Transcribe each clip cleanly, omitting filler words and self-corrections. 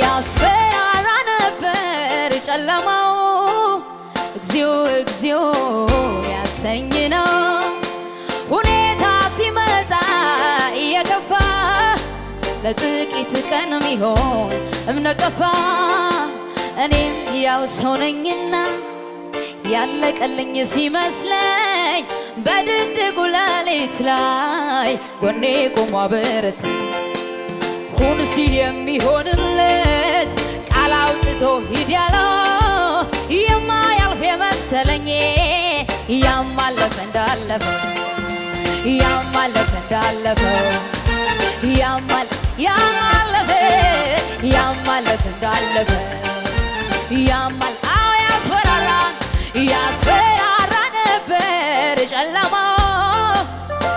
ያስፈራራ ነበር ጨለማው እግዚኦ እግዚኦ ያሰኝ ነው ሁኔታ ሲመጣ እየገፋ ለጥቂት ቀን ሚሆን እምነት ጠፋ እኔም ያው ሰው ነኝና ያለቀልኝ ሲመስለኝ በድቅድቁ ሌሊት ላይ ጎኔ ቆሞ አበረታኝ ሁን ሲል የሚሆንለት ቃል አውጥቶ ሂድ ያለው የማያልፍ የመሰለኝ ያማለፈ እንዳለፈው ያማለፈ እንዳለፈው ያማለፈ እንዳለፈው ያስፈራራ ነበር ጨለማው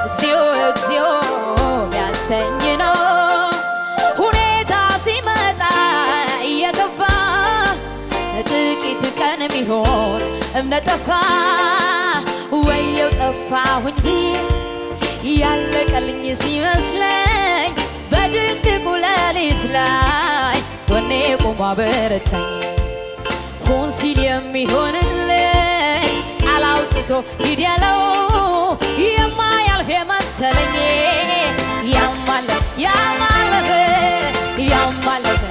እግዚኦ እግዚኦ ያሰኝ ነው ሁኔታ ሲመጣ እየገፋ ለጥቂት ቀን ሚሆን እምነት ጠፋ ወየው ጠፋሁኝ ያለቀልኝ ሲመስለኝ በድቅድቁ ሌሊት ላይ ጎኔ ቆሞ አበረታኝ ሁን ሲል የሚሆንለት ቃል አውጥቶ ሂድ ያለው የማያልፍ የመሰለኝ ያማለፈ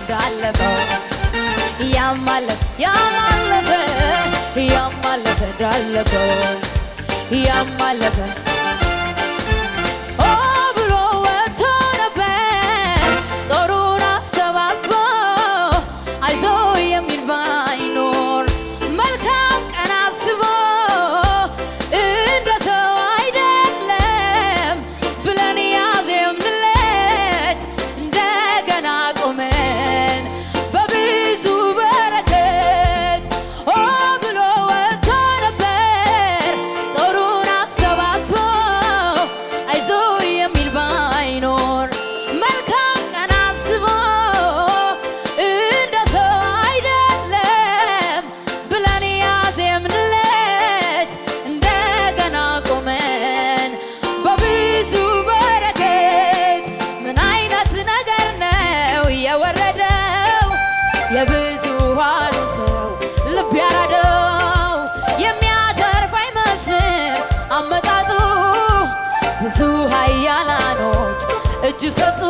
እንዳለፈው ያማለፈ እንዳለፈው ያማለፈ ብሎ ወጥቶ ነበር ጦሩን አሰባስቦ አይዞ የሚል ባይኖር መልካም ቀን አስቦ እንደ ሰው አይደለም ብለን ያዜምንለት እንደገና ቆመን በብዙ በረከት ብሎ ወጥቶ ነበር ጦሩን አሰባስቦ አይዞ የሚል ባይኖር መልካም ቀን አስቦ እንደ ሰው አይደለም ብለን ያዜምንለት እንደገና ቆመን በብዙ በረከት ምን አይነት ነገር ነው የወረደው የብዙሃኑ ሰው ልብ ያራደው የሚያተርፍ አይመስልም አመጣጡ ብዙ ኃያላኖች እጅ ሰጡ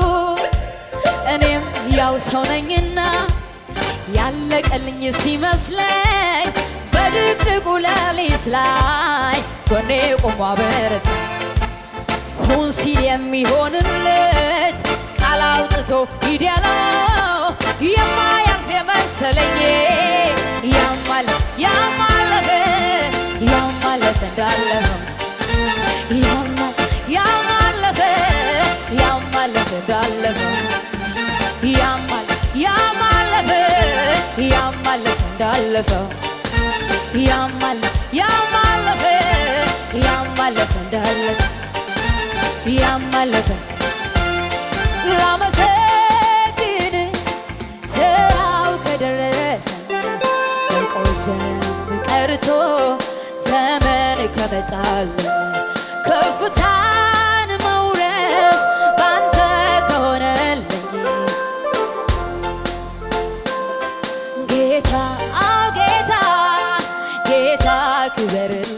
እኔም ያው ሰው ነኝና ያለቀልኝ ሲመስለኝ በድቅድቁ ሌሊት ላይ ጎኔ ቆሞ አበረታኝ ሁን ሲል የሚሆንለት ቃል አውጥቶ ሂድ ያለው የማያልፍ የመሰለኝ ያማለፈ እንዳለፈው ያማለፈ እንዳለፈው ያማለፈ እንዳለፈው ያማለፈ እንዳለፈው ያማለፈ ላመሰግን ተራው ከደረሰ ቆዘም ቀርቶ ዘመን ከመጣል ከፍታን መውረስ ባንተ ከሆነልኝ ጌታ ጌታ ክበርልኝ